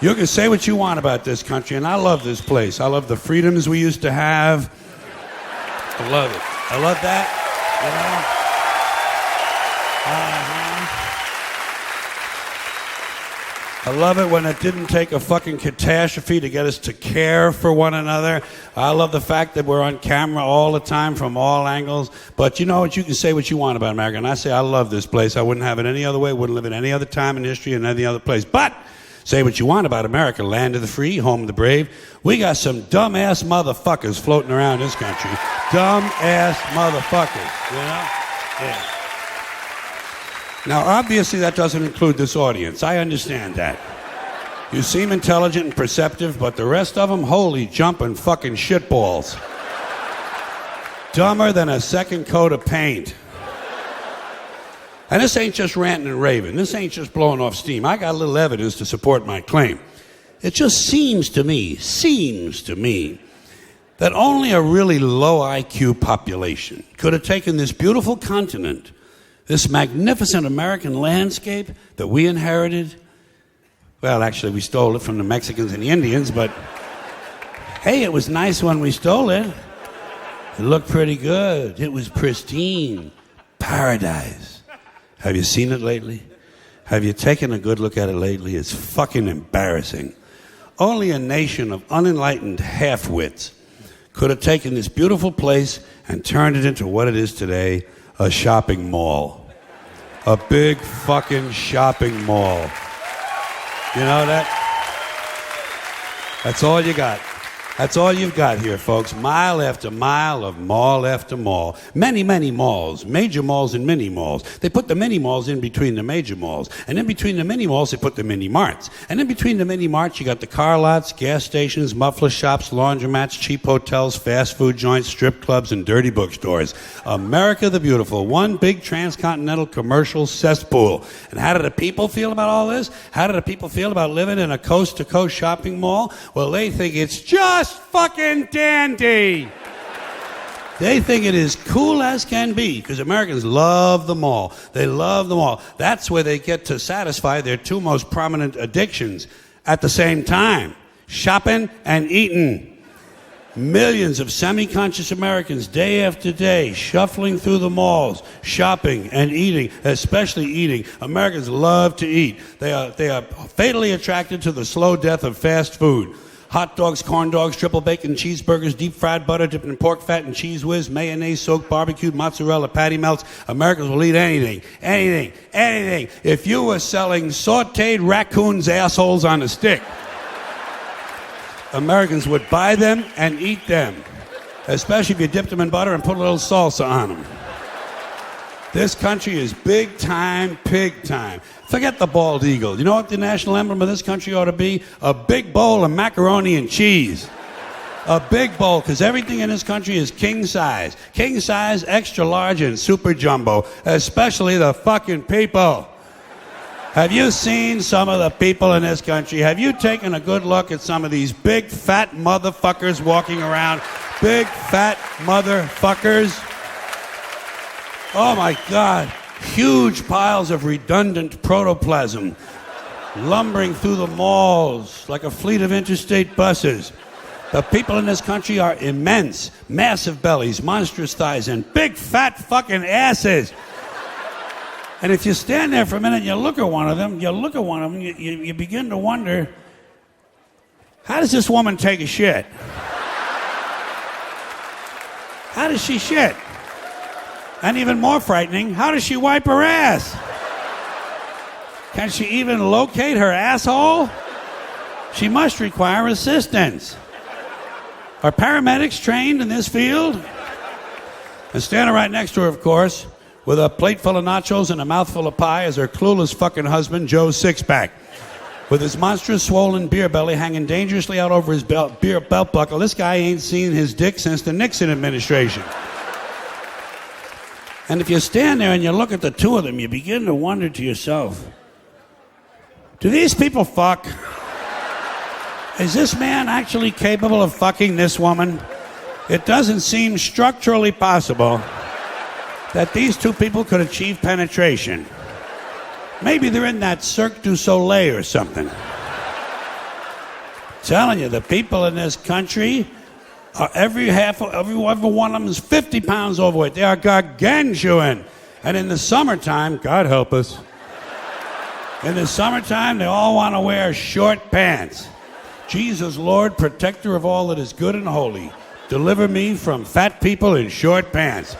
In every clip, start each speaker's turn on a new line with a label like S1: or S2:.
S1: You can say what you want about this country, and I love this place. I love the freedoms we used to have. I love it. I love that, you know. I love it when it didn't take a fucking catastrophe to get us to care for one another. I love the fact that we're on camera all the time from all angles. But you know what? You can say what you want about America. And I say I love this place. I wouldn't have it any other way. Wouldn't live in any other time in history in any other place. But say what you want about America, land of the free, home of the brave. We got some dumb-ass motherfuckers floating around this country. Dumb-ass motherfuckers, you know? Yeah. Now, obviously, that doesn't include this audience. I understand that. You seem intelligent and perceptive, but the rest of them, holy jumping fucking shitballs. Dumber than a second coat of paint. And this ain't just ranting and raving. This ain't just blowing off steam. I got a little evidence to support my claim. It just seems to me, that only a really low IQ population could have taken this beautiful continent, this magnificent American landscape that we inherited. Well, actually, we stole it from the Mexicans and the Indians, but hey, it was nice when we stole it. It looked pretty good. It was pristine. Paradise. Have you seen it lately? Have you taken a good look at it lately? It's fucking embarrassing. Only a nation of unenlightened half-wits could have taken this beautiful place and turned it into what it is today, a shopping mall. A big fucking shopping mall. You know that? That's all you got. That's all you've got here, folks. Mile after mile of mall after mall. Many, many malls. Major malls and mini malls. They put the mini malls in between the major malls. And in between the mini malls, they put the mini marts. And in between the mini marts, you got the car lots, gas stations, muffler shops, laundromats, cheap hotels, fast food joints, strip clubs, and dirty bookstores. America the Beautiful. One big transcontinental commercial cesspool. And how do the people feel about all this? How do the people feel about living in a coast-to-coast shopping mall? Well, they think it's just fucking dandy. They think it is cool as can be because Americans love the mall. They love the mall. That's where they get to satisfy their two most prominent addictions at the same time: shopping and eating. Millions of semi-conscious Americans day after day shuffling through the malls, shopping and eating, especially eating. Americans love to eat. They are fatally attracted to the slow death of fast food. Hot dogs, corn dogs, triple bacon cheeseburgers, deep fried butter dipped in pork fat and cheese whiz, mayonnaise soaked barbecued mozzarella patty melts. Americans will eat anything. If you were selling sauteed raccoons' assholes on a stick, Americans would buy them and eat them, especially if you dipped them in butter and put a little salsa on them. This country is big time, pig time. Forget the bald eagle. You know what the national emblem of this country ought to be? A big bowl of macaroni and cheese. A big bowl, because everything in this country is king size. King size, extra large, and super jumbo. Especially the fucking people. Have you seen some of the people in this country? Have you taken a good look at some of these big fat motherfuckers walking around? Big fat motherfuckers. Oh my God, huge piles of redundant protoplasm lumbering through the malls like a fleet of interstate buses. The people in this country are immense, massive bellies, monstrous thighs, and big fat fucking asses. And if you stand there for a minute and you look at one of them, you begin to wonder, how does this woman take a shit? How does she shit? And even more frightening, how does she wipe her ass? Can she even locate her asshole? She must require assistance. Are paramedics trained in this field? And standing right next to her, of course, with a plate full of nachos and a mouthful of pie, is her clueless fucking husband, Joe Sixpack. With his monstrous swollen beer belly hanging dangerously out over his belt buckle, this guy ain't seen his dick since the Nixon administration. And if you stand there and you look at the two of them, you begin to wonder to yourself, do these people fuck? Is this man actually capable of fucking this woman? It doesn't seem structurally possible that these two people could achieve penetration. Maybe they're in that Cirque du Soleil or something. Telling you, the people in this country, every one of them is 50 pounds overweight. They are gargantuan. And in the summertime, God help us, in the summertime, they all want to wear short pants. Jesus, Lord, protector of all that is good and holy, deliver me from fat people in short pants.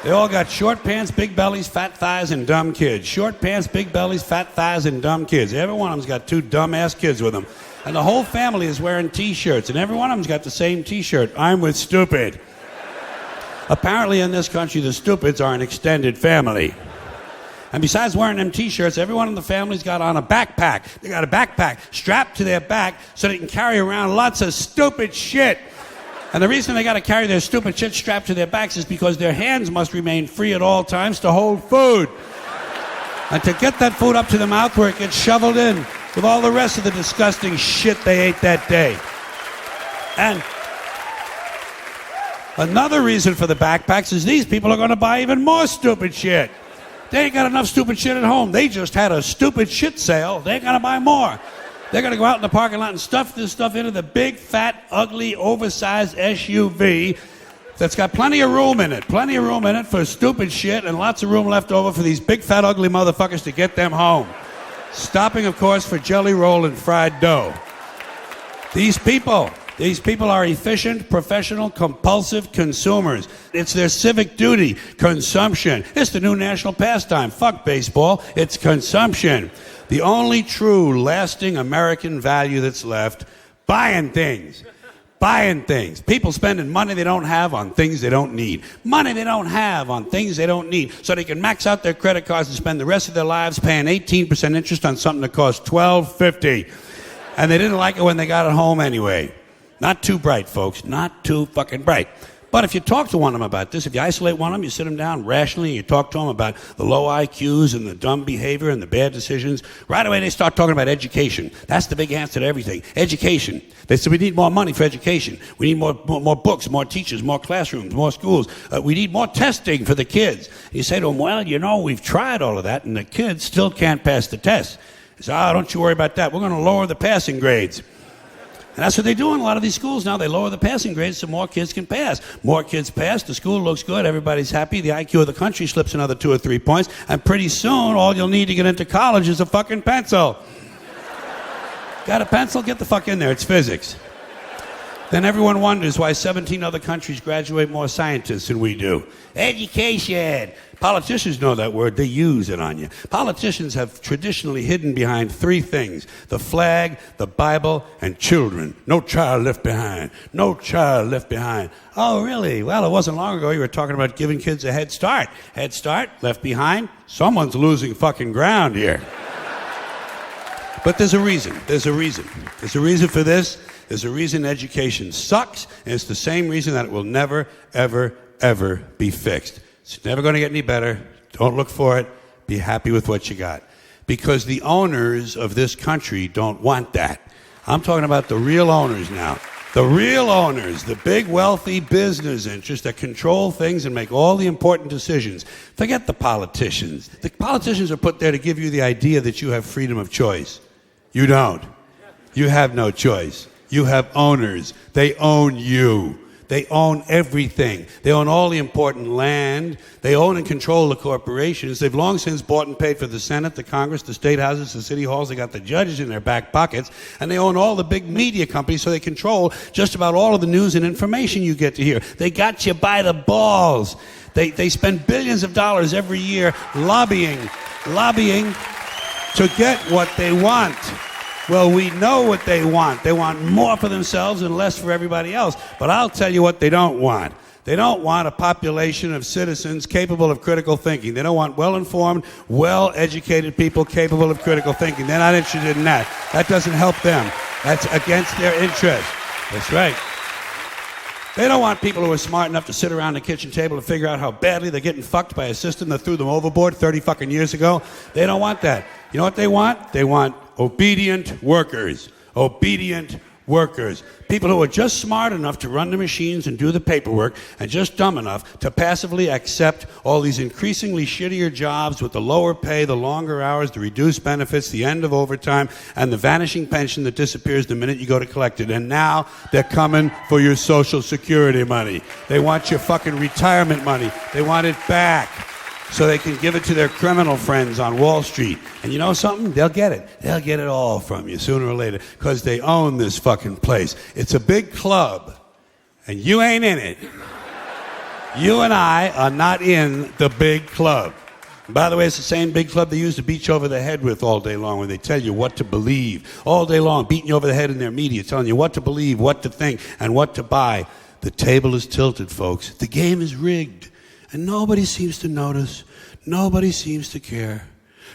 S1: They all got short pants, big bellies, fat thighs, and dumb kids. Short pants, big bellies, fat thighs, and dumb kids. Every one of them's got 2 dumb-ass kids with them. And the whole family is wearing T-shirts, and every one of them's got the same T-shirt. I'm with stupid. Apparently in this country, the stupids are an extended family. And besides wearing them T-shirts, everyone in the family's got on a backpack. They got a backpack strapped to their back so they can carry around lots of stupid shit. And the reason they got to carry their stupid shit strapped to their backs is because their hands must remain free at all times to hold food. And to get that food up to the mouth where it gets shoveled in with all the rest of the disgusting shit they ate that day. And another reason for the backpacks is these people are going to buy even more stupid shit. They ain't got enough stupid shit at home. They just had a stupid shit sale. They ain't going to buy more. They're going to go out in the parking lot and stuff this stuff into the big, fat, ugly, oversized SUV that's got plenty of room in it. Plenty of room in it for stupid shit and lots of room left over for these big, fat, ugly motherfuckers to get them home. Stopping, of course, for jelly roll and fried dough. These people are efficient, professional, compulsive consumers. It's their civic duty. Consumption. It's the new national pastime. Fuck baseball. It's consumption. The only true, lasting American value that's left, buying things. Buying things. People spending money they don't have on things they don't need. Money they don't have on things they don't need. So they can max out their credit cards and spend the rest of their lives paying 18% interest on something that costs $12.50. And they didn't like it when they got it home anyway. Not too bright, folks. Not too fucking bright. But if you talk to one of them about this, if you isolate one of them, you sit them down rationally, and you talk to them about the low IQs and the dumb behavior and the bad decisions, right away they start talking about education. That's the big answer to everything. Education. They say we need more money for education. We need more books, more teachers, more classrooms, more schools. We need more testing for the kids. You say to them, well, you know, we've tried all of that, and the kids still can't pass the test. They say, don't you worry about that. We're going to lower the passing grades. And that's what they do in a lot of these schools now. They lower the passing grades so more kids can pass. More kids pass, the school looks good, everybody's happy, the IQ of the country slips another 2 or 3 points, and pretty soon all you'll need to get into college is a fucking pencil. Got a pencil? Get the fuck in there, it's physics. Then everyone wonders why 17 other countries graduate more scientists than we do. Education. Politicians know that word. They use it on you. Politicians have traditionally hidden behind 3 things: the flag, the Bible, and children. No child left behind. No child left behind. Oh, really? Well, it wasn't long ago you were talking about giving kids a head start. Head start, left behind. Someone's losing fucking ground here. But there's a reason. There's a reason. There's a reason for this. There's a reason education sucks, and it's the same reason that it will never, ever, ever be fixed. It's never going to get any better. Don't look for it. Be happy with what you got. Because the owners of this country don't want that. I'm talking about the real owners now. The real owners, the big wealthy business interests that control things and make all the important decisions. Forget the politicians. The politicians are put there to give you the idea that you have freedom of choice. You don't. You have no choice. You have owners. They own you. They own everything. They own all the important land. They own and control the corporations. They've long since bought and paid for the Senate, the Congress, the state houses, the city halls. They got the judges in their back pockets. And they own all the big media companies, so they control just about all of the news and information you get to hear. They got you by the balls. They spend billions of dollars every year lobbying to get what they want. Well, we know what they want. They want more for themselves and less for everybody else. But I'll tell you what they don't want. They don't want a population of citizens capable of critical thinking. They don't want well-informed, well-educated people capable of critical thinking. They're not interested in that. That doesn't help them. That's against their interest. That's right. They don't want people who are smart enough to sit around the kitchen table and figure out how badly they're getting fucked by a system that threw them overboard 30 fucking years ago. They don't want that. You know what they want? They want obedient workers. Obedient workers, people who are just smart enough to run the machines and do the paperwork and just dumb enough to passively accept all these increasingly shittier jobs with the lower pay, the longer hours, the reduced benefits, the end of overtime, and the vanishing pension that disappears the minute you go to collect it. And now they're coming for your Social Security money. They want your fucking retirement money. They want it back so they can give it to their criminal friends on Wall Street. And you know something? They'll get it. They'll get it all from you sooner or later because they own this fucking place. It's a big club, and you ain't in it. You and I are not in the big club. And by the way, it's the same big club they use to beat you over the head with all day long when they tell you what to believe. All day long, beating you over the head in their media, telling you what to believe, what to think, and what to buy. The table is tilted, folks. The game is rigged. And nobody seems to notice. Nobody seems to care.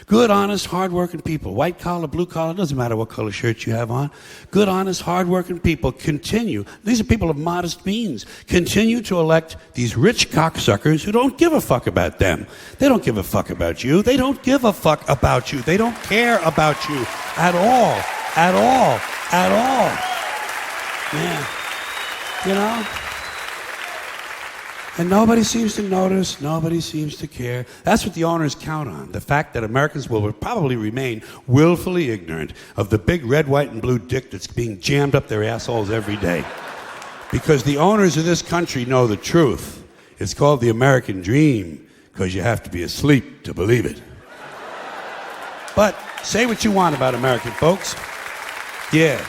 S1: Good, honest, hard-working people, white collar, blue collar, doesn't matter what color shirt you have on. Good, honest, hard-working people continue. These are people of modest means. Continue to elect these rich cocksuckers who don't give a fuck about them. They don't give a fuck about you. They don't give a fuck about you. They don't care about you at all. At all. At all. Yeah. You know? And nobody seems to notice, nobody seems to care. That's what the owners count on, the fact that Americans will probably remain willfully ignorant of the big red, white, and blue dick that's being jammed up their assholes every day. Because the owners of this country know the truth. It's called the American dream, because you have to be asleep to believe it. But say what you want about American folks. Yeah.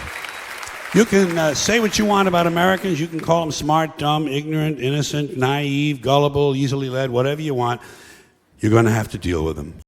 S1: You can say what you want about Americans. You can call them smart, dumb, ignorant, innocent, naive, gullible, easily led, whatever you want. You're going to have to deal with them.